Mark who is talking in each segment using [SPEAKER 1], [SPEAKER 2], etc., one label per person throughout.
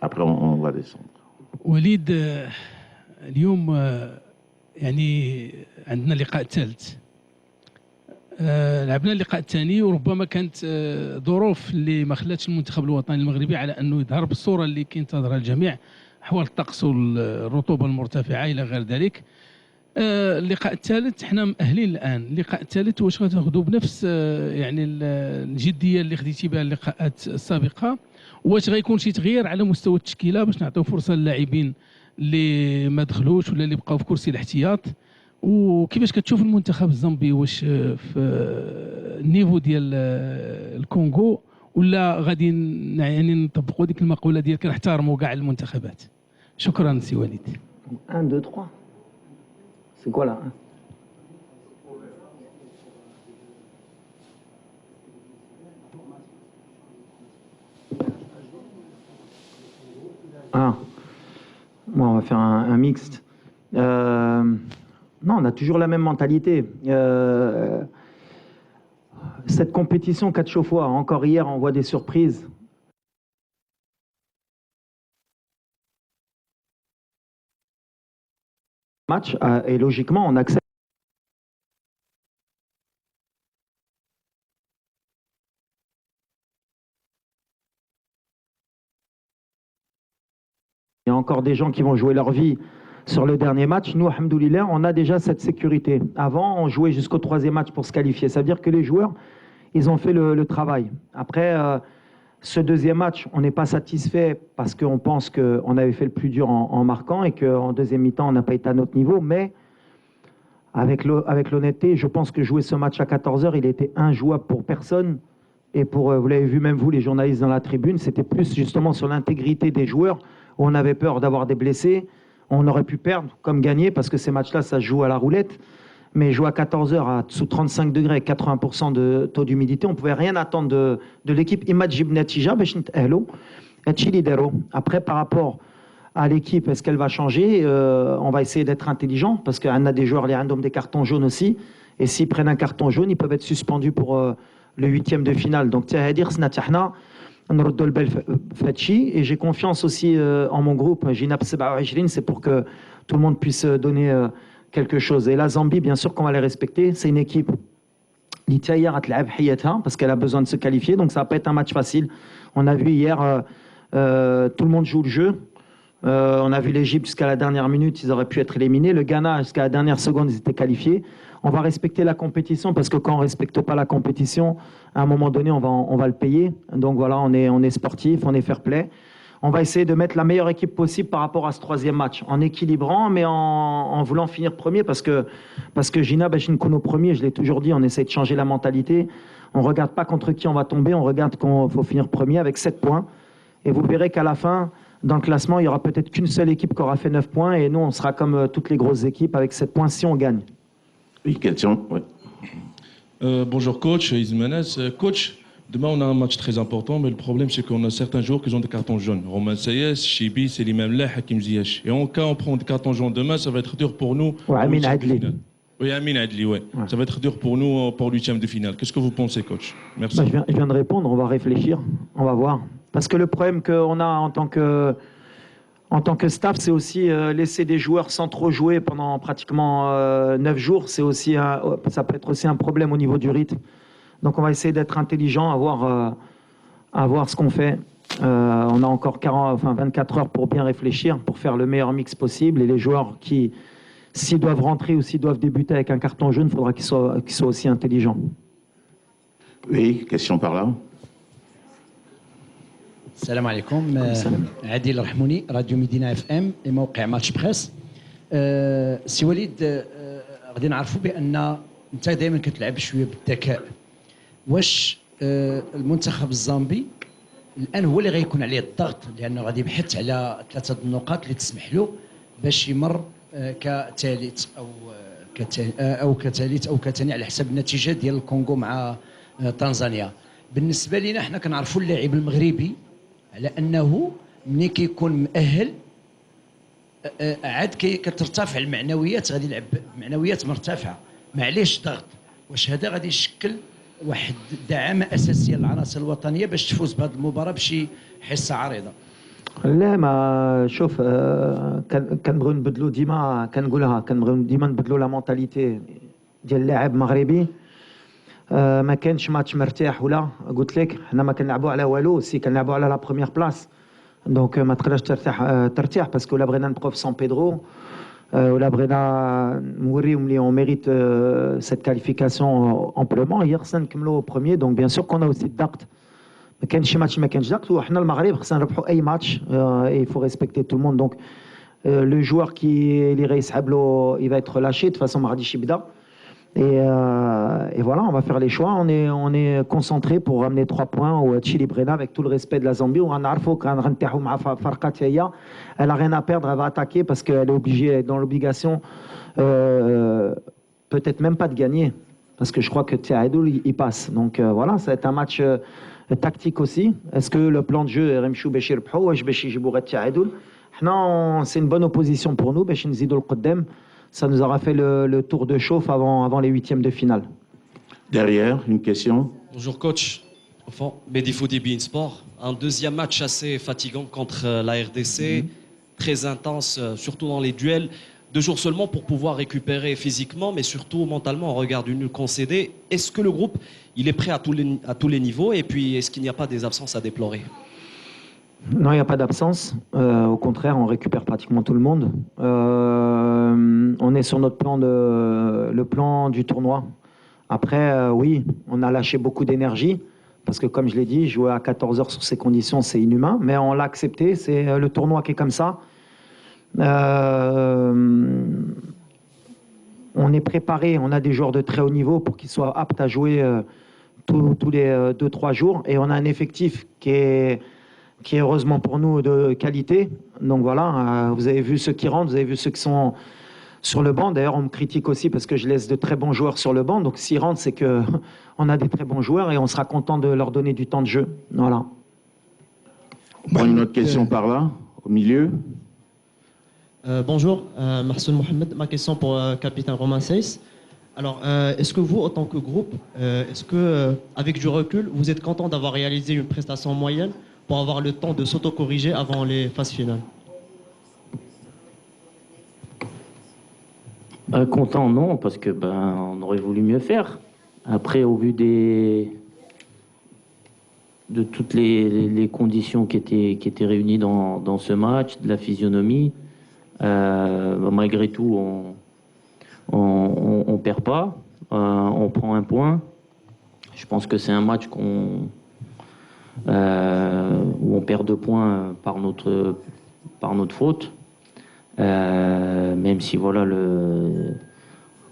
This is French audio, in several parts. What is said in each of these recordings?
[SPEAKER 1] Après, on va descendre.
[SPEAKER 2] وليد اليوم يعني عندنا اللقاء الثالث. لعبنا اللقاء الثاني وربما كانت ظروف اللي ما خلاتش المنتخب الوطني المغربي على انه يظهر بالصوره اللي كينتظرها الجميع، احوال الطقس والرطوبه المرتفعه الى غير ذلك. اللقاء الثالث حنا مأهلين الان. اللقاء الثالث واش غتاخذوا بنفس يعني الجديه اللي خديتي بها اللقاءات السابقه؟ واش غيكون شي تغيير على مستوى التشكيله باش نعطيو فرصه للاعبين اللي ما دخلوش ولا اللي بقاو في كرسي الاحتياط؟ وكيفاش كتشوف المنتخب الزامبي؟ واش في النيفو ديال الكونغو ولا غادي يعني نطبقوا ديك المقوله ديال كنحترموا كاع المنتخبات؟ شكرا سي وليد.
[SPEAKER 3] 1 2 3 c'est quoi là? Ah, bon, on va faire un mixte. Non, on a toujours la même mentalité. Cette compétition 4 fois, encore hier, on voit des surprises. Match, et logiquement, on accepte. Il y a encore des gens qui vont jouer leur vie sur le dernier match. Nous, alhamdoulilah, on a déjà cette sécurité. Avant, on jouait jusqu'au 3e match pour se qualifier. Ça veut dire que les joueurs, ils ont fait le travail. Après, ce 2e match, on n'est pas satisfait parce qu'on pense qu'on avait fait le plus dur en marquant et qu'en 2e mi-temps, on n'a pas été à notre niveau. Mais avec l'honnêteté, je pense que jouer ce match à 14h, il était injouable pour personne. Et pour, vous l'avez vu même vous, les journalistes dans la tribune, c'était plus justement sur l'intégrité des joueurs où on avait peur d'avoir des blessés. On aurait pu perdre comme gagner parce que ces matchs-là, ça se joue à la roulette. Mais jouer à 14h à sous 35 degrés, 80% de taux d'humidité, on ne pouvait rien attendre de l'équipe. Après, par rapport à l'équipe, est-ce qu'elle va changer? On va essayer d'être intelligent parce qu'on a des joueurs, les randoms, des cartons jaunes aussi. Et s'ils prennent un carton jaune, ils peuvent être suspendus pour le 8e de finale. Donc, et j'ai confiance aussi en mon groupe, Ginab 27, c'est pour que tout le monde puisse donner quelque chose. Et la Zambie, bien sûr qu'on va les respecter. C'est une équipe parce qu'elle a besoin de se qualifier. Donc ça va pas être un match facile. On a vu hier, tout le monde joue le jeu. On a vu l'Égypte jusqu'à la dernière minute, ils auraient pu être éliminés. Le Ghana, jusqu'à la dernière seconde, ils étaient qualifiés. On va respecter la compétition parce que quand on ne respecte pas la compétition, à un moment donné, on va le payer. Donc voilà, on est sportif, on est fair play. On va essayer de mettre la meilleure équipe possible par rapport à ce 3e match, en équilibrant, mais en voulant finir premier parce que Gina Bachinkono premier, je l'ai toujours dit, on essaie de changer la mentalité. On ne regarde pas contre qui on va tomber, on regarde qu'il faut finir premier avec 7 points. Et vous verrez qu'à la fin, dans le classement, il n'y aura peut-être qu'une seule équipe qui aura fait 9 points et nous, on sera comme toutes les grosses équipes avec 7 points si on gagne.
[SPEAKER 1] Oui, question. Oui.
[SPEAKER 4] Bonjour coach, Ismanes. Coach, demain on a un match très important, mais le problème c'est qu'on a certains joueurs qui ont des cartons jaunes. Romain Sayes, Chibi, Selim Amlah, Hakim Ziyech. Et en cas on prend des cartons jaunes demain, ça va être dur pour nous.
[SPEAKER 3] Ouais, Amin Adli.
[SPEAKER 4] Oui, Amin Adli, ouais. Ça va être dur pour nous pour le 8e de finale. Qu'est-ce que vous pensez, coach? Merci.
[SPEAKER 3] Je viens de répondre, on va réfléchir, on va voir. Parce que le problème qu'on a en tant que staff, c'est aussi laisser des joueurs sans trop jouer pendant pratiquement 9 jours. C'est aussi ça peut être aussi un problème au niveau du rythme. Donc on va essayer d'être intelligent, à voir ce qu'on fait. On a encore 24 heures pour bien réfléchir, pour faire le meilleur mix possible. Et les joueurs qui, s'ils doivent rentrer ou s'ils doivent débuter avec un carton jaune, il faudra qu'ils soient aussi intelligents.
[SPEAKER 1] Oui, question par là.
[SPEAKER 5] السلام عليكم. عادل الرحموني، راديو مدينة اف ام، موقع ماتش بريس. سي وليد، غادي نعرفوا بان انت دائما كتلعب شويه بالذكاء. واش المنتخب الزامبي الان هو اللي غيكون عليه الضغط لانه غادي يبحث على 3 النقاط اللي تسمح له باش يمر كثالث او كثاني على حسب النتيجه ديال الكونغو مع تنزانيا؟ بالنسبه لنا حنا كنعرفوا اللاعب المغربي على انه ملي كيكون مؤهل عاد كترتفع المعنويات، غادي يلعب بمعنويات مرتفعه، معليش ضغط. واش هذا غادي يشكل واحد دعامه اساسيه للعناصر الوطنيه باش تفوز بهذه المباراه بشي حصه عريضه؟
[SPEAKER 3] لا ما شوف كنبغيو نبدلوا ديما كنقولها كنبغيو ديما نبدلوا لا مونتاليتي ديال اللاعب مغربي ما كانش ماتش مرتاح ولا قلت لك حنا ما كنلعبوا على والو سي كنلعبوا على لا بروميير بلاص دونك ما تقدرش ترتاح باسكو لا بغينا نبقاو في سان بيدرو ولا بغينا نوريهم لي اون ميريت سيت كاليفيكاسيون امبلومون هي خصنا نكملوا بروميير دونك بيان سور كون اوسي الضغط ما كانش شي ماتش ما كانش ضغط وحنا المغرب خصنا نربحوا اي ماتش اي فو ريسبكتي تو الموند دونك لو جوار كي اللي غيسحب له il va être lâché de toute façon ما غاديش يبدا et voilà on va faire les choix on est concentré pour ramener 3 points au Chili Brena avec tout le respect de la Zambie وغنعرفوا كنرتاحوا مع فرقات هي elle a rien à perdre elle va attaquer parce qu'elle est obligée elle est dans l'obligation peut-être même pas de gagner parce que je crois que Thiadoul il passe donc voilà ça va être un match tactique aussi. Est-ce que le plan de jeu est Remchou باش يربحوا واش باش يجيبوا غير التعادل؟ حنا c'est une bonne opposition pour nous باش نزيدوا القدام. Ça nous aura fait le tour de chauffe avant les huitièmes de finale.
[SPEAKER 1] Derrière, une question.
[SPEAKER 6] Bonjour coach. Enfin, Mehdi Foudi beIN Sport. Un deuxième match assez fatigant contre la RDC, très intense, surtout dans les duels. 2 jours seulement pour pouvoir récupérer physiquement, mais surtout mentalement, en regard du nul concédé. Est-ce que le groupe, il est prêt à tous les niveaux? Et puis, est-ce qu'il n'y a pas des absences à déplorer?
[SPEAKER 3] Non, il n'y a pas d'absence. Au contraire, on récupère pratiquement tout le monde. On est sur notre le plan du tournoi. Après, oui, on a lâché beaucoup d'énergie. Parce que comme je l'ai dit, jouer à 14 heures sur ces conditions, c'est inhumain. Mais on l'a accepté. C'est le tournoi qui est comme ça. On est préparé, on a des joueurs de très haut niveau pour qu'ils soient aptes à jouer tous les 2-3 jours. Et on a un effectif qui est heureusement pour nous de qualité. Donc voilà, vous avez vu ceux qui rentrent, vous avez vu ceux qui sont sur le banc. D'ailleurs, on me critique aussi parce que je laisse de très bons joueurs sur le banc. Donc s'ils rentrent, c'est qu'on a des très bons joueurs et on sera content de leur donner du temps de jeu. Voilà.
[SPEAKER 1] On prend une autre question par là, au milieu.
[SPEAKER 7] Bonjour, Marcel Mohamed. Ma question pour capitaine Romain Seyss. Alors, est-ce que vous, en tant que groupe, est-ce que, avec du recul, vous êtes content d'avoir réalisé une prestation moyenne pour avoir le temps de s'auto-corriger avant les phases finales?
[SPEAKER 8] Content, non, parce que on aurait voulu mieux faire. Après, au vu de toutes les conditions qui étaient réunies dans ce match, de la physionomie, malgré tout, on perd pas, on prend un point. Je pense que c'est un match où on perd 2 points par notre faute. Même si voilà,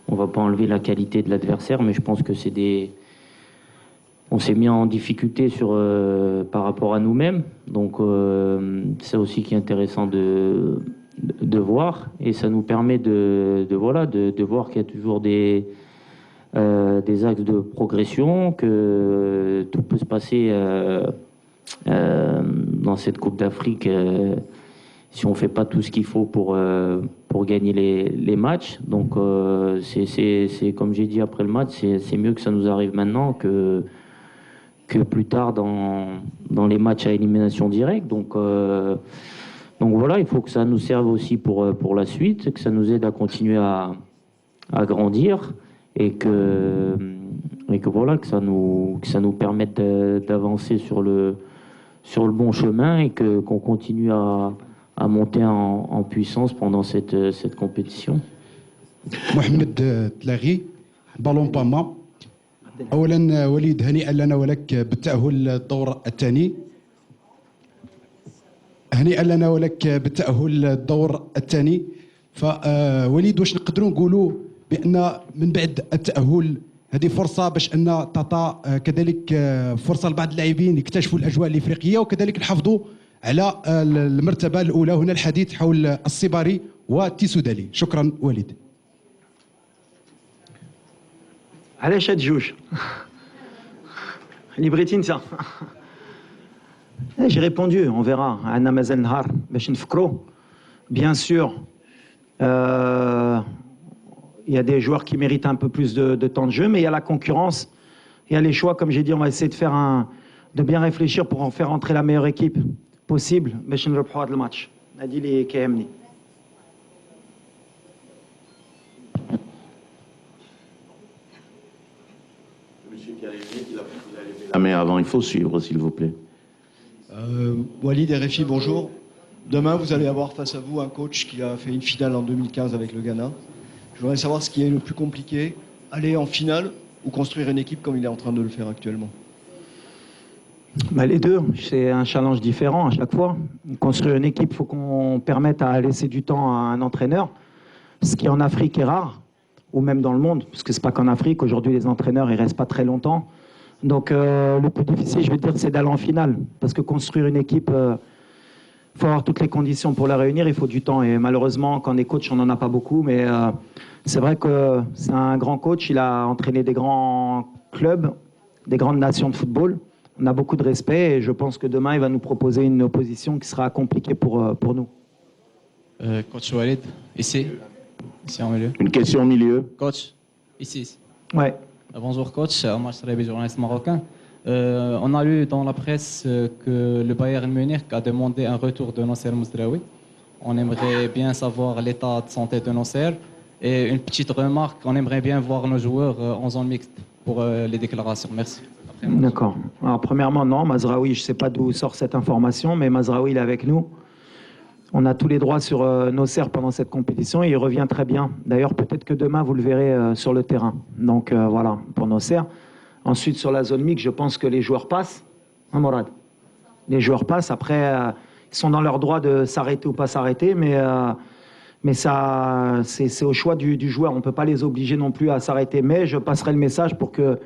[SPEAKER 8] on va pas enlever la qualité de l'adversaire, mais je pense que on s'est mis en difficulté par rapport à nous-mêmes. Donc c'est aussi qui est intéressant de voir, et ça nous permet de voir qu'il y a toujours des axes de progression, que tout peut se passer dans cette Coupe d'Afrique si on fait pas tout ce qu'il faut pour gagner les matchs. Donc c'est comme j'ai dit après le match, c'est mieux que ça nous arrive maintenant que plus tard dans les matchs à élimination directe. Donc voilà, il faut que ça nous serve aussi pour la suite, que ça nous aide à continuer à grandir, et que voilà, que ça nous permette d'avancer sur le bon chemin, et qu'on continue à monter en puissance pendant cette compétition.
[SPEAKER 9] محمد تلاغي بالون باما. اولا وليد هنيئا لنا ولك بالتاهل للدور الثاني. هنيئا لنا ولك بالتاهل للدور الثاني. فوليد واش نقدروا نقولوا بان من بعد التاهل هذه فرصه باش ان تعطى كذلك فرصه لبعض اللاعبين يكتشفوا الاجواء الافريقيه، وكذلك نحافظوا على المرتبه الاولى. هنا الحديث حول الصباري والتيسودالي. شكرا وليد.
[SPEAKER 3] علاش هاد جوج اللي بغيتي انت؟ J'ai répondu, on verra. Anna Mazel Nahar, bien sûr, il y a des joueurs qui méritent un peu plus de temps de jeu, mais il y a la concurrence, il y a les choix. Comme j'ai dit, on va essayer de bien réfléchir pour en faire entrer la meilleure équipe. possible باش نربحوا هذا الماتش. هذه اللي كيهمني.
[SPEAKER 1] La main avant, il faut suivre, s'il vous plaît.
[SPEAKER 10] Walid RFI, bonjour. Demain, vous allez avoir face à vous un coach qui a fait une finale en 2015 avec le Ghana. Je voudrais savoir ce qui est le plus compliqué, aller en finale ou construire une équipe comme il est en train de le faire actuellement.
[SPEAKER 3] Bah, les deux, c'est un challenge différent à chaque fois. Construire une équipe, il faut qu'on permette à laisser du temps à un entraîneur, ce qui en Afrique est rare, ou même dans le monde, parce que c'est pas qu'en Afrique. Aujourd'hui, les entraîneurs, ils restent pas très longtemps. Donc, le plus difficile, je vais dire, c'est d'aller en finale, parce que construire une équipe, il faut avoir toutes les conditions pour la réunir, il faut du temps. Et malheureusement, quand on est coach, on n'en a pas beaucoup, mais c'est vrai que c'est un grand coach. Il a entraîné des grands clubs, des grandes nations de football. On a beaucoup de respect et je pense que demain, il va nous proposer une opposition qui sera compliquée pour nous.
[SPEAKER 11] Coach Walid, ici en milieu.
[SPEAKER 1] Une question au milieu.
[SPEAKER 11] Coach, ici.
[SPEAKER 3] Ouais.
[SPEAKER 11] Bonjour coach, Omar Srabi, journaliste marocain. On a lu dans la presse que le Bayern Munich a demandé un retour de Nasser Mouzdraoui. On aimerait bien savoir l'état de santé de Nasser. Et une petite remarque, on aimerait bien voir nos joueurs en zone mixte pour les déclarations. Merci.
[SPEAKER 3] D'accord. Alors premièrement, non, Mazraoui, je ne sais pas d'où sort cette information, mais Mazraoui, il est avec nous. On a tous les droits sur Nasser pendant cette compétition et il revient très bien. D'ailleurs, peut-être que demain, vous le verrez sur le terrain. Donc voilà, pour Nasser. Ensuite, sur la zone mixte, je pense que les joueurs passent. Hein, Morad? Les joueurs passent. Après, ils sont dans leur droit de s'arrêter ou pas s'arrêter, mais ça, c'est au choix du joueur. On ne peut pas les obliger non plus à s'arrêter. Mais je passerai le message pour qu'il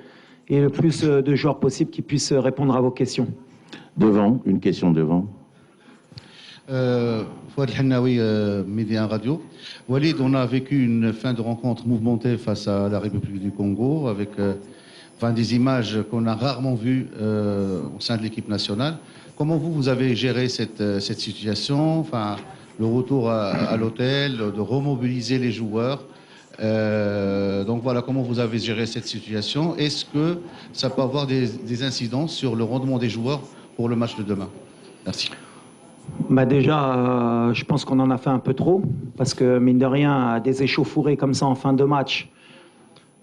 [SPEAKER 3] y ait le plus de joueurs possible qui puissent répondre à vos questions.
[SPEAKER 1] Devant, une question devant.
[SPEAKER 12] Fouad El-Hennaoui, Média Radio. Walid, on a vécu une fin de rencontre mouvementée face à la République du Congo avec des images qu'on a rarement vues au sein de l'équipe nationale. Comment vous avez géré cette situation, le retour à l'hôtel, de remobiliser les joueurs? Donc voilà, comment vous avez géré cette situation? Est-ce que ça peut avoir des incidences sur le rendement des joueurs pour le match de demain? Merci.
[SPEAKER 3] Bah déjà, je pense qu'on en a fait un peu trop, parce que mine de rien, des échauffourées comme ça en fin de match,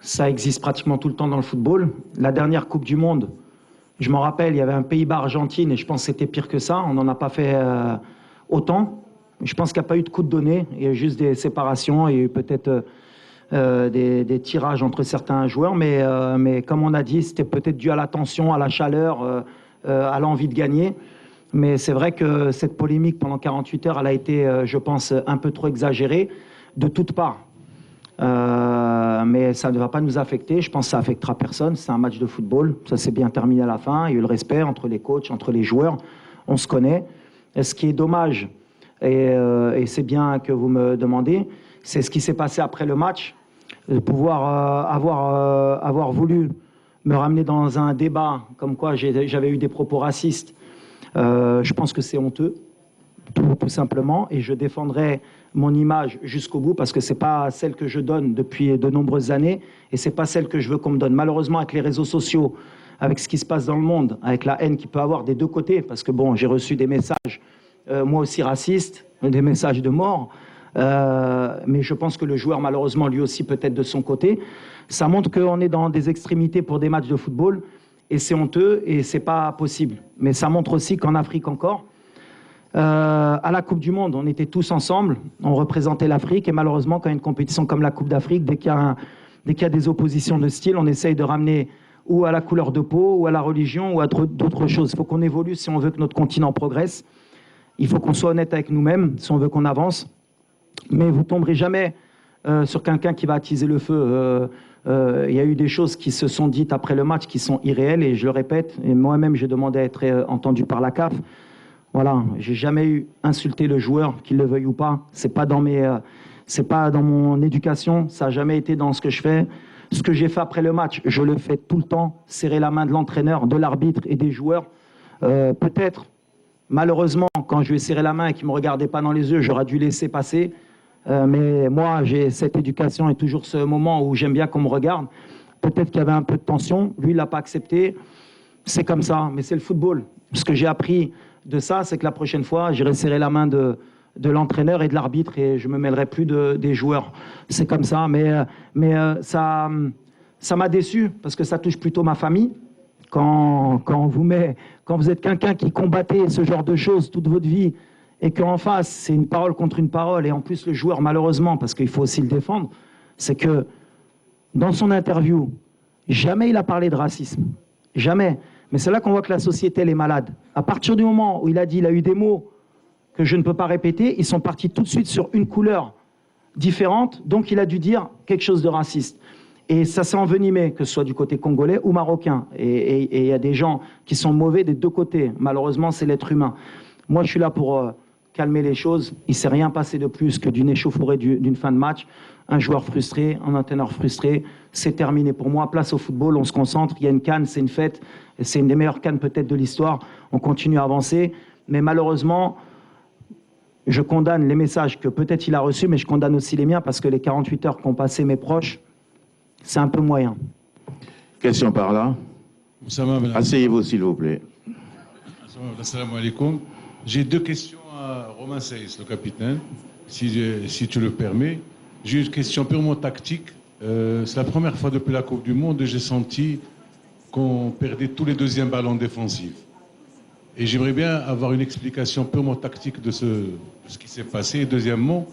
[SPEAKER 3] ça existe pratiquement tout le temps dans le football. La dernière Coupe du Monde, je m'en rappelle, il y avait un Pays-Bas-Argentine et je pense que c'était pire que ça. On n'en a pas fait autant. Je pense qu'il n'y a pas eu de coup de donné. Il y a eu juste des séparations. Il y a eu peut-être des tirages entre certains joueurs. Mais comme on a dit, c'était peut-être dû à la tension, à la chaleur, à l'envie de gagner. Mais c'est vrai que cette polémique pendant 48 heures, elle a été, je pense, un peu trop exagérée de toutes parts. Mais ça ne va pas nous affecter. Je pense que ça affectera personne. C'est un match de football. Ça s'est bien terminé à la fin. Il y a eu le respect entre les coachs, entre les joueurs. On se connaît. Et ce qui est dommage, et c'est bien que vous me demandez, c'est ce qui s'est passé après le match. De pouvoir avoir voulu me ramener dans un débat comme quoi j'avais eu des propos racistes. Je pense que c'est honteux, tout simplement, et je défendrai mon image jusqu'au bout parce que c'est pas celle que je donne depuis de nombreuses années et c'est pas celle que je veux qu'on me donne. Malheureusement, avec les réseaux sociaux, avec ce qui se passe dans le monde, avec la haine qu'il peut avoir des deux côtés, parce que bon, j'ai reçu des messages, moi aussi racistes, des messages de mort, mais je pense que le joueur, malheureusement, lui aussi peut-être de son côté. Ça montre qu'on est dans des extrémités pour des matchs de football. Et c'est honteux et c'est pas possible. Mais ça montre aussi qu'en Afrique encore, à la Coupe du Monde, on était tous ensemble, on représentait l'Afrique et malheureusement, quand il y a une compétition comme la Coupe d'Afrique, dès qu'il y a des oppositions de style, on essaye de ramener ou à la couleur de peau, ou à la religion, ou à d'autres choses. Il faut qu'on évolue si on veut que notre continent progresse. Il faut qu'on soit honnête avec nous-mêmes si on veut qu'on avance. Mais vous tomberez jamais sur quelqu'un qui va attiser le feu. Il y a eu des choses qui se sont dites après le match qui sont irréelles et je le répète, et moi-même j'ai demandé à être entendu par la CAF. Voilà, j'ai jamais eu insulté le joueur, qu'il le veuille ou pas. C'est pas dans mon éducation, ça a jamais été dans ce que je fais. Ce que j'ai fait après le match, je le fais tout le temps, serrer la main de l'entraîneur, de l'arbitre et des joueurs. Peut-être, malheureusement, quand je lui ai serré la main et qu'il me regardait pas dans les yeux, j'aurais dû laisser passer. Mais moi, j'ai cette éducation et toujours ce moment où j'aime bien qu'on me regarde. Peut-être qu'il y avait un peu de tension. Lui, il l'a pas accepté. C'est comme ça, mais c'est le football. Ce que j'ai appris de ça, c'est que la prochaine fois, j'irai serrer la main de l'entraîneur et de l'arbitre et je me mêlerai plus des joueurs. C'est comme ça, mais ça m'a déçu parce que ça touche plutôt ma famille. Quand vous êtes quelqu'un qui combattait ce genre de choses toute votre vie et qu'en face, c'est une parole contre une parole et en plus le joueur, malheureusement, parce qu'il faut aussi le défendre, c'est que dans son interview, jamais il a parlé de racisme. Jamais. Mais c'est là qu'on voit que la société, elle est malade. À partir du moment où il a dit, il a eu des mots que je ne peux pas répéter, ils sont partis tout de suite sur une couleur différente, donc il a dû dire quelque chose de raciste. Et ça s'est envenimé, que ce soit du côté congolais ou marocain. Et il y a des gens qui sont mauvais des deux côtés. Malheureusement, c'est l'être humain. Moi, je suis là pour calmer les choses. Il ne s'est rien passé de plus que d'une échauffourée d'une fin de match. Un joueur frustré, un entraîneur frustré. C'est terminé pour moi. Place au football, on se concentre. Il y a une CAN, c'est une fête. C'est une des meilleures CAN peut-être de l'histoire. On continue à avancer. Mais malheureusement, je condamne les messages que peut-être il a reçus, mais je condamne aussi les miens parce que les 48 heures qu'ont passé mes proches, c'est un peu moyen.
[SPEAKER 1] Question par là. Asseyez-vous, s'il vous plaît.
[SPEAKER 13] Assalamu alaikum. J'ai deux questions à Romain Saïs, le capitaine, si tu le permets. J'ai une question purement tactique. C'est la première fois depuis la Coupe du Monde que j'ai senti qu'on perdait tous les deuxièmes ballons défensifs. Et j'aimerais bien avoir une explication purement tactique de ce qui s'est passé. Et deuxièmement,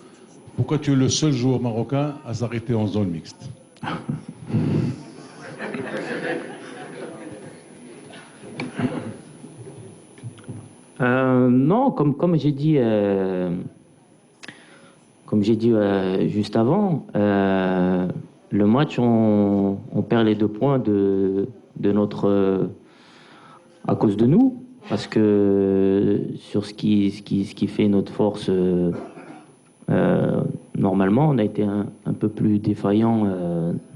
[SPEAKER 13] pourquoi tu es le seul joueur marocain à s'arrêter en zone mixte?
[SPEAKER 8] Non, comme j'ai dit, juste avant, le match, on perd les 2 points de notre à cause de nous, parce que sur ce qui fait notre force, normalement, on a été un peu plus défaillant,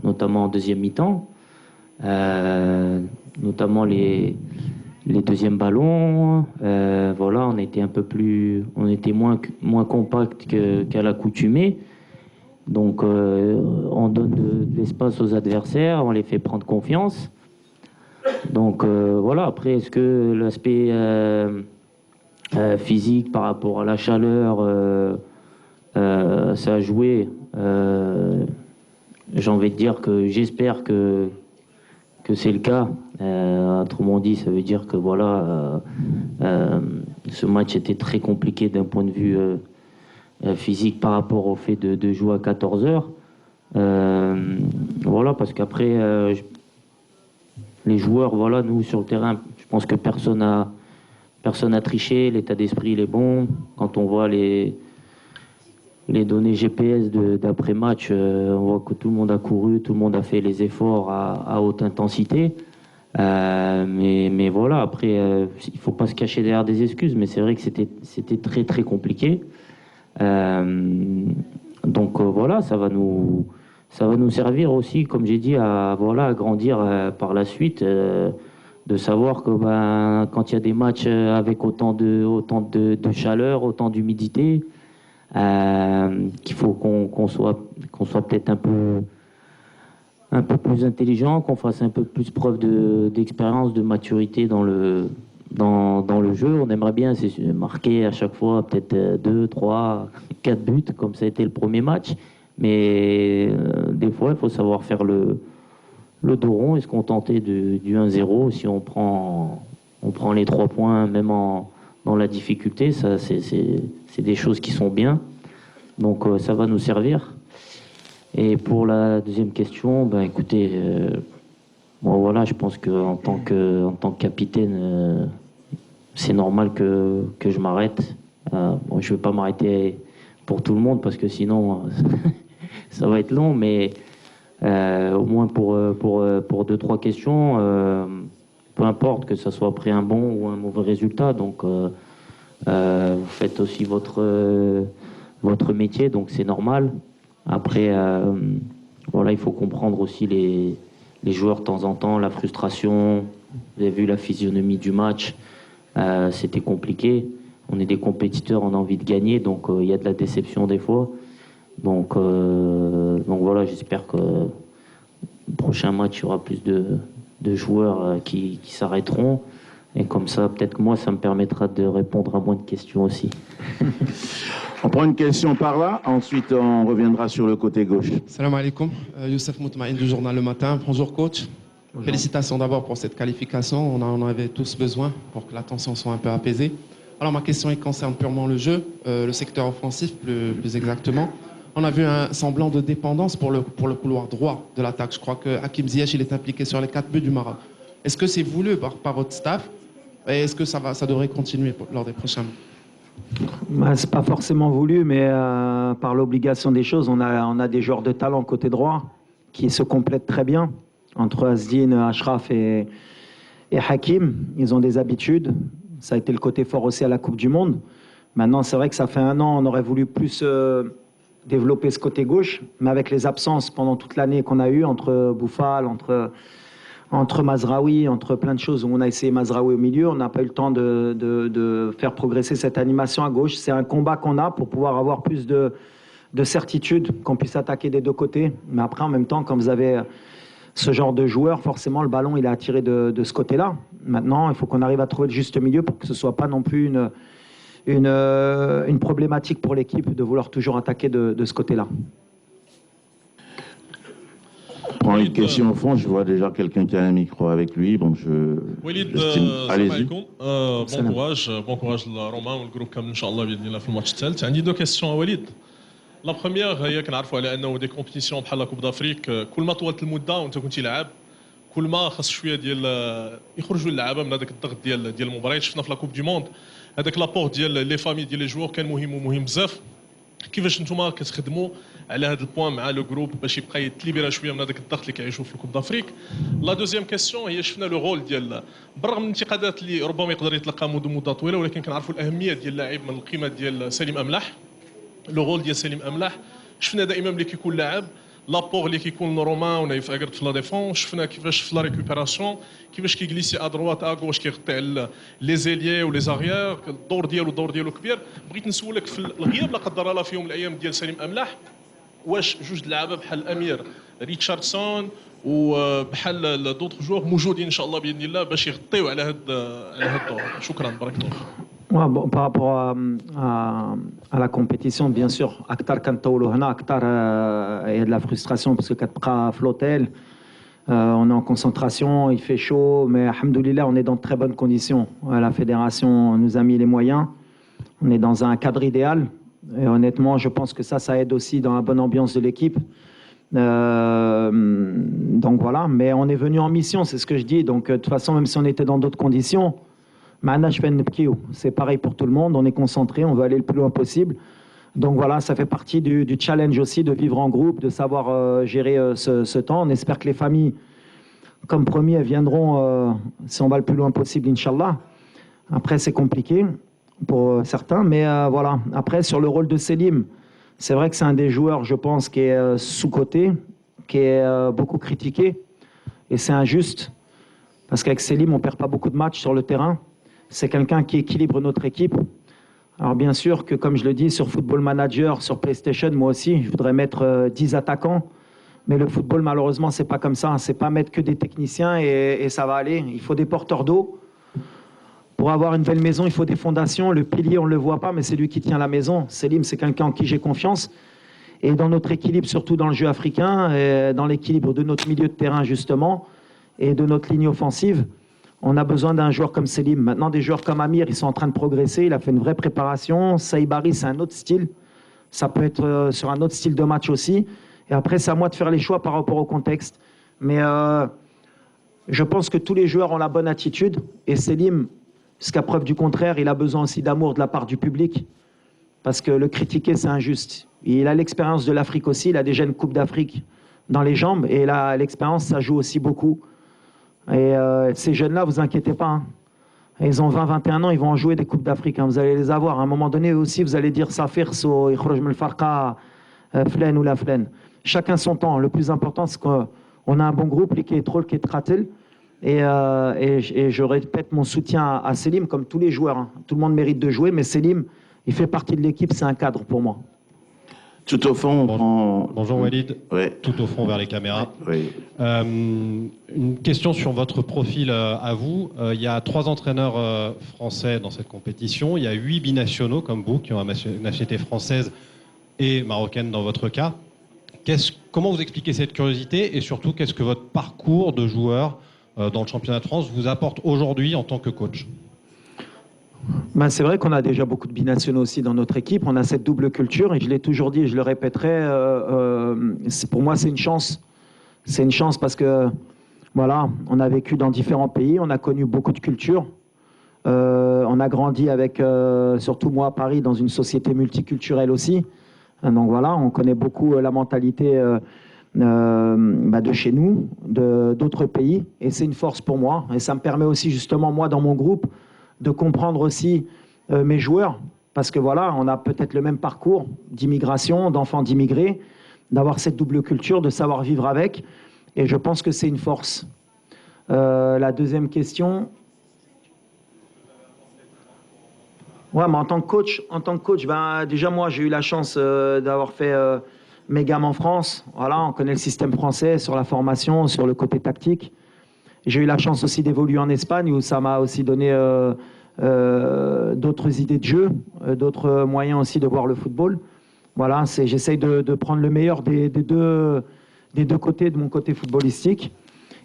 [SPEAKER 8] notamment en deuxième mi-temps, notamment les deuxièmes ballons. Voilà, on était moins compact qu'à l'accoutumée. Donc, on donne de l'espace aux adversaires, on les fait prendre confiance. Donc, voilà. Après, est-ce que l'aspect physique par rapport à la chaleur, ça a joué? J'ai envie de dire que j'espère que c'est le cas. Autrement dit, ça veut dire que voilà, ce match était très compliqué d'un point de vue physique par rapport au fait de jouer à 14 heures. Voilà, parce qu'après, les joueurs, voilà, nous sur le terrain, je pense que personne n'a triché, l'état d'esprit il est bon. Quand on voit les données GPS d'après-match, on voit que tout le monde a couru, tout le monde a fait les efforts à haute intensité. Mais voilà, après, il ne faut pas se cacher derrière des excuses, mais c'est vrai que c'était très très compliqué. Donc voilà, ça va nous servir aussi, comme j'ai dit, à grandir par la suite, de savoir que quand il y a des matchs avec autant de chaleur, autant d'humidité, qu'il faut qu'on soit peut-être un peu plus intelligent, qu'on fasse un peu plus preuve d'expérience, de maturité dans le jeu. On aimerait bien marquer à chaque fois peut-être 2, 3, 4 buts, comme ça a été le premier match. Mais des fois, il faut savoir faire le dos rond et se contenter du 1-0. Si on prend les 3 points, même dans la difficulté, ça c'est des choses qui sont bien. Donc ça va nous servir. Et pour la deuxième question, écoutez, bon, voilà, je pense qu'en tant que capitaine, c'est normal que je m'arrête. Bon, je ne vais pas m'arrêter pour tout le monde parce que sinon ça va être long, mais au moins pour 2-3 questions, peu importe que ça soit après un bon ou un mauvais résultat. Donc vous faites aussi votre métier, donc c'est normal. Après, voilà, il faut comprendre aussi les joueurs de temps en temps, la frustration. Vous avez vu la physionomie du match, c'était compliqué. On est des compétiteurs, on a envie de gagner, donc il y a de la déception des fois. Donc voilà, j'espère que le prochain match, il y aura plus de joueurs qui s'arrêteront. Et comme ça, peut-être que moi, ça me permettra de répondre à moins de questions aussi.
[SPEAKER 1] On prend une question par là, ensuite on reviendra sur le côté gauche.
[SPEAKER 14] Salam alaikum, Youssef Moutmaïn du journal Le Matin. Bonjour coach. Bonjour. Félicitations d'abord pour cette qualification. On en avait tous besoin pour que la tension soit un peu apaisée. Alors ma question concerne purement le jeu, le secteur offensif plus exactement. On a vu un semblant de dépendance pour le couloir droit de l'attaque. Je crois que Hakim Ziyech il est impliqué sur les 4 buts du Maroc. Est-ce que c'est voulu par votre staff et est-ce que ça devrait continuer lors des prochains mois?
[SPEAKER 3] C'est pas forcément voulu, mais par l'obligation des choses, on a des joueurs de talent côté droit qui se complètent très bien entre Asdine, Ashraf et Hakim. Ils ont des habitudes. Ça a été le côté fort aussi à la Coupe du Monde. Maintenant, c'est vrai que ça fait un an, on aurait voulu plus développer ce côté gauche, mais avec les absences pendant toute l'année qu'on a eues entre Bouffal, entre Mazraoui, entre plein de choses où on a essayé Mazraoui au milieu, on n'a pas eu le temps de faire progresser cette animation à gauche. C'est un combat qu'on a pour pouvoir avoir plus de certitude, qu'on puisse attaquer des deux côtés. Mais après, en même temps, quand vous avez ce genre de joueur, forcément, le ballon, il est attiré de ce côté-là. Maintenant, il faut qu'on arrive à trouver le juste milieu pour que ce ne soit pas non plus une problématique pour l'équipe de vouloir toujours attaquer de ce côté-là.
[SPEAKER 1] On prend une question au fond, je vois déjà quelqu'un qui a un micro avec lui, donc
[SPEAKER 15] Walid,
[SPEAKER 1] allez-y.
[SPEAKER 15] bon courage لرومان والجروب كامل ان شاء الله باذن الله في الماتش الثالث. عندي دو كيسيون وليد. لا بروميير هي كنعرفوا على انه دي كومبيتيسيون بحال كوب دافريك كل ما طولت المده وانت كنتي لاعب كل ما خاص شويه ديال يخرجوا اللعابه من هذاك الضغط ديال المباريات. شفنا في لا كوب دي موند هذاك لابور ديال لي فامي ديال لي جوور كان مهم ومهم بزاف. كيفاش نتوما كتخدموا على هذا البوان مع لو جروب باش يبقى يتليبيرا شويه من هذاك الضغط اللي كيعيشوا في الكوب دافريك؟ لا دوزيام كيسيون هي شفنا لو رول ديال بالرغم من الانتقادات اللي ربما يقدر يتلقى منذ مده طويله، ولكن كنعرفوا الاهميه ديال اللاعب من القيمه ديال سليم املاح. لو رول ديال سليم املاح شفنا دائما ملي كيكون لاعب لابور اللي كيكون رومان ونايف اكرت في لا ديفون. شفنا كيفاش في لا ريكوبيراسيون كيفاش كيجليسي ادروات اغوش كيغطي على لي زيليي ولي زاريير. الدور ديالو كبير. بغيت نسولك في الغياب لا قدر الله في يوم من الايام ديال سليم املاح، واش جوج اللعابه بحال امير ريتشاردسون وبحال دوطخ جوغ موجودين ان شاء الله باذن الله باش يغطيو على هذا الدور؟ شكرا، بارك الله.
[SPEAKER 3] Ouais, bon, par rapport à la compétition, bien sûr, Akhtar Kantaoulou Hana, Akhtar, il y a de la frustration parce que Katpra Flotel, on est en concentration, il fait chaud, mais alhamdoulilah, on est dans de très bonnes conditions. La fédération nous a mis les moyens, on est dans un cadre idéal, et honnêtement, je pense que ça aide aussi dans la bonne ambiance de l'équipe. Donc voilà, mais on est venu en mission, c'est ce que je dis, donc de toute façon, même si on était dans d'autres conditions, c'est pareil pour tout le monde, on est concentré, on veut aller le plus loin possible. Donc voilà, ça fait partie du challenge aussi de vivre en groupe, de savoir gérer ce temps. On espère que les familles, comme promis, elles viendront si on va le plus loin possible, Inch'Allah. Après, c'est compliqué pour certains, mais voilà. Après, sur le rôle de Selim, c'est vrai que c'est un des joueurs, je pense, qui est sous-coté, qui est beaucoup critiqué, et c'est injuste, parce qu'avec Selim, on ne perd pas beaucoup de matchs sur le terrain. C'est quelqu'un qui équilibre notre équipe. Alors bien sûr que, comme je le dis, sur Football Manager, sur PlayStation, moi aussi, je voudrais mettre 10 attaquants. Mais le football, malheureusement, c'est pas comme ça. C'est pas mettre que des techniciens et ça va aller. Il faut des porteurs d'eau. Pour avoir une belle maison, il faut des fondations. Le pilier, on ne le voit pas, mais c'est lui qui tient la maison. Selim, c'est quelqu'un en qui j'ai confiance. Et dans notre équilibre, surtout dans le jeu africain, et dans l'équilibre de notre milieu de terrain, justement, et de notre ligne offensive, on a besoin d'un joueur comme Selim. Maintenant, des joueurs comme Amir, ils sont en train de progresser. Il a fait une vraie préparation. Saïbari, c'est un autre style. Ça peut être sur un autre style de match aussi. Et après, c'est à moi de faire les choix par rapport au contexte. Mais je pense que tous les joueurs ont la bonne attitude. Et Selim, jusqu'à preuve du contraire, il a besoin aussi d'amour de la part du public. Parce que le critiquer, c'est injuste. Il a l'expérience de l'Afrique aussi. Il a déjà une Coupe d'Afrique dans les jambes. Et là, l'expérience, ça joue aussi beaucoup. Et ces jeunes-là, vous inquiétez pas. Hein. Ils ont 20-21 ans, ils vont en jouer des Coupes d'Afrique. Hein. Vous allez les avoir. À un moment donné, eux aussi, vous allez dire Safir, So, Ikhroj Mel Farqa, Flen ou la Flen. Chacun son temps. Le plus important, c'est qu'on a un bon groupe, qui est trop, qui est Tratel. Et je répète mon soutien à Selim, comme tous les joueurs. Hein. Tout le monde mérite de jouer, mais Selim, il fait partie de l'équipe, c'est un cadre pour moi.
[SPEAKER 1] Tout au fond, on prend...
[SPEAKER 16] Bonjour Walid, tout au fond vers les caméras.
[SPEAKER 1] Oui.
[SPEAKER 16] Une question sur votre profil à vous. Il y a 3 entraîneurs français dans cette compétition. Il y a 8 binationaux comme vous qui ont une nationalité française et marocaine dans votre cas. Comment vous expliquez cette curiosité et surtout qu'est-ce que votre parcours de joueur dans le championnat de France vous apporte aujourd'hui en tant que coach?
[SPEAKER 3] Ben, c'est vrai qu'on a déjà beaucoup de binationaux aussi dans notre équipe. On a cette double culture et je l'ai toujours dit et je le répéterai. Pour moi, c'est une chance. C'est une chance parce que voilà, on a vécu dans différents pays, on a connu beaucoup de cultures. On a grandi avec, surtout moi à Paris, dans une société multiculturelle aussi. Donc voilà, on connaît beaucoup la mentalité de chez nous, d'autres pays. Et c'est une force pour moi. Et ça me permet aussi justement, moi, dans mon groupe, de comprendre aussi mes joueurs, parce que voilà, on a peut-être le même parcours d'immigration, d'enfants d'immigrés, d'avoir cette double culture, de savoir vivre avec, et je pense que c'est une force. La deuxième question. Ouais, mais en tant que coach, ben, déjà moi j'ai eu la chance d'avoir fait mes gammes en France. Voilà, on connaît le système français sur la formation, sur le côté tactique. J'ai eu la chance aussi d'évoluer en Espagne où ça m'a aussi donné d'autres idées de jeu, d'autres moyens aussi de voir le football. Voilà, j'essaye de prendre le meilleur des deux côtés de mon côté footballistique.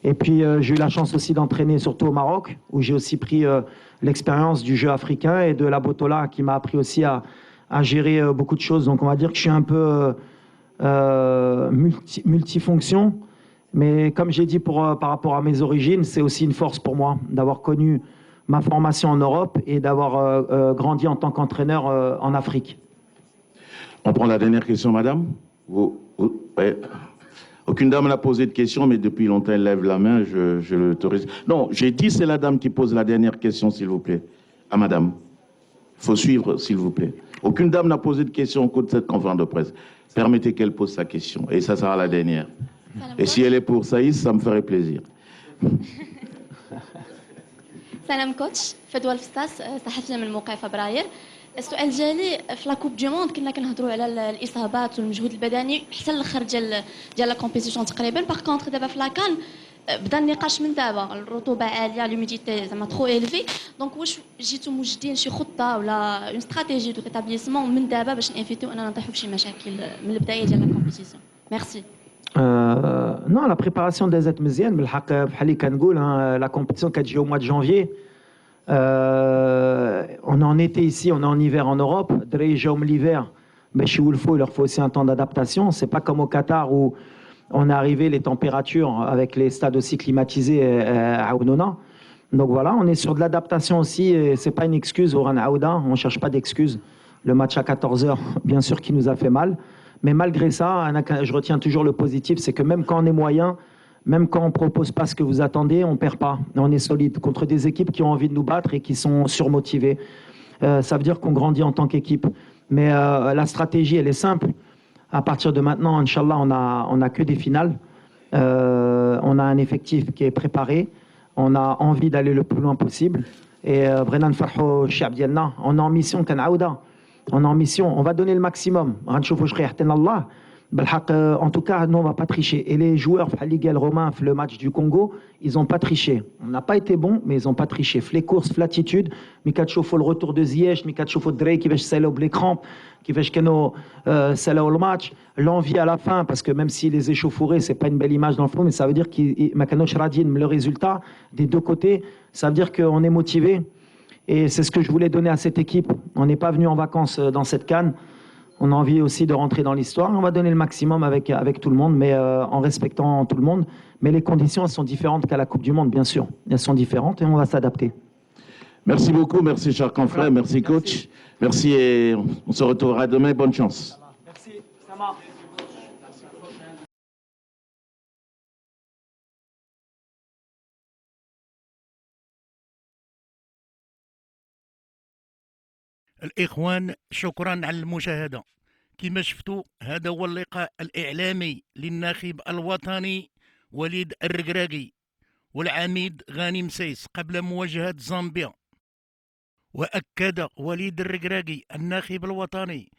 [SPEAKER 3] Et puis j'ai eu la chance aussi d'entraîner surtout au Maroc où j'ai aussi pris l'expérience du jeu africain et de la botola qui m'a appris aussi à gérer beaucoup de choses. Donc on va dire que je suis un peu multifonction. Mais comme j'ai dit par rapport à mes origines, c'est aussi une force pour moi d'avoir connu ma formation en Europe et d'avoir grandi en tant qu'entraîneur en Afrique.
[SPEAKER 1] On prend la dernière question, madame. Ouais. Aucune dame n'a posé de question, mais depuis longtemps, elle lève la main, je l'autorise. Non, j'ai dit c'est la dame qui pose la dernière question, s'il vous plaît. À madame. Il faut suivre, s'il vous plaît. Aucune dame n'a posé de question au cours de cette conférence de presse. Permettez qu'elle pose sa question, et ça sera la dernière. Et si elle est pour Saïs, ça me ferait plaisir.
[SPEAKER 17] سلام كوتش فدوى الفستاس صحفيه من موقع فبراير. السؤال ديالي في لا كوب دي موند كنا كنهضروا على الاصابات والمجهود البدني حتى الاخر ديال لا كومبيتيسيون تقريبا. باغ كونتخ دابا في لاكان بدا النقاش من دابا، الرطوبه عاليه، لوميديتي زعما ترو الفي. دونك واش جيتوا موجدين شي خطه ولا اون استراتيجي دو ريتابليسمون من دابا باش نيفيتيو اننا نطيحوا فشي مشاكل من البدايه ديال لا كومبيتيسيون؟ ميرسي.
[SPEAKER 3] Non, la préparation des aides مزيان بالحق بحال اللي كنقول la compétition كتجي au mois de janvier. On est en été ici, on est en hiver en Europe. دري جاهم l'hiver, mais chez Wolfo, il leur faut aussi un temps d'adaptation. C'est pas comme au Qatar où on est arrivé les températures avec les stades aussi climatisés à Ounona. Donc voilà, on est sur de l'adaptation aussi et c'est pas une excuse au Ran Aouda, on cherche pas d'excuses. Le match à 14h, bien sûr qui nous a fait mal. Mais malgré ça, je retiens toujours le positif, c'est que même quand on est moyen, même quand on ne propose pas ce que vous attendez, on ne perd pas. On est solide contre des équipes qui ont envie de nous battre et qui sont surmotivées. Ça veut dire qu'on grandit en tant qu'équipe. Mais la stratégie, elle est simple. À partir de maintenant, Inch'Allah, on a que des finales. On a un effectif qui est préparé. On a envie d'aller le plus loin possible. Et Brennan Farho Chiab Dialna, on est en mission Kanaouda. On est en mission, on va donner le maximum. En tout cas, nous, on ne va pas tricher. Et les joueurs, Ligue Romain, le match du Congo, ils n'ont pas triché. On n'a pas été bons, mais ils n'ont pas triché. Les courses, l'attitude, Mikachofo, le retour de Ziyech, Mikachofo Drey, qui va se les crampes, qui va le match, l'envie à la fin, parce que même s'il les échauffourés, ce n'est pas une belle image dans le fond, mais ça veut dire que le résultat des deux côtés, ça veut dire qu'on est motivé. Et c'est ce que je voulais donner à cette équipe. On n'est pas venu en vacances dans cette CAN. On a envie aussi de rentrer dans l'histoire. On va donner le maximum avec tout le monde, mais en respectant tout le monde. Mais les conditions, elles sont différentes qu'à la Coupe du Monde, bien sûr. Elles sont différentes et on va s'adapter.
[SPEAKER 1] Merci beaucoup, merci cher confrère, merci coach. Merci et on se retrouvera demain. Bonne chance.
[SPEAKER 3] Merci, ça marche.
[SPEAKER 18] الإخوان شكرا على المشاهدة. كما شفتوا هذا هو اللقاء الإعلامي للناخب الوطني وليد الركراكي والعميد غانم سايس قبل مواجهة زامبيا. وأكد وليد الركراكي الناخب الوطني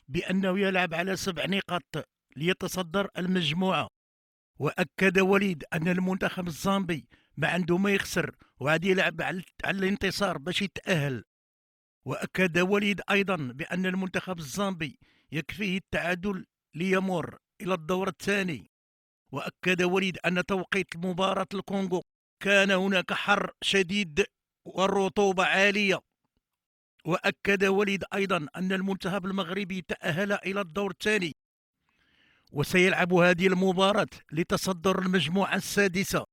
[SPEAKER 18] بأنه يلعب على 7 نقاط ليتصدر المجموعة. وأكد وليد أن المنتخب الزامبي ما عنده ما يخسر وغادي يلعب على الانتصار باش يتأهل. وأكد وليد أيضا بأن المنتخب الزامبي يكفيه التعادل ليمر إلى الدور الثاني. وأكد وليد أن توقيت مباراة الكونغو كان هناك حر شديد والرطوبة عالية. وأكد وليد أيضا أن المنتخب المغربي تأهل إلى الدور الثاني وسيلعب هذه المباراة لتصدر المجموعة السادسة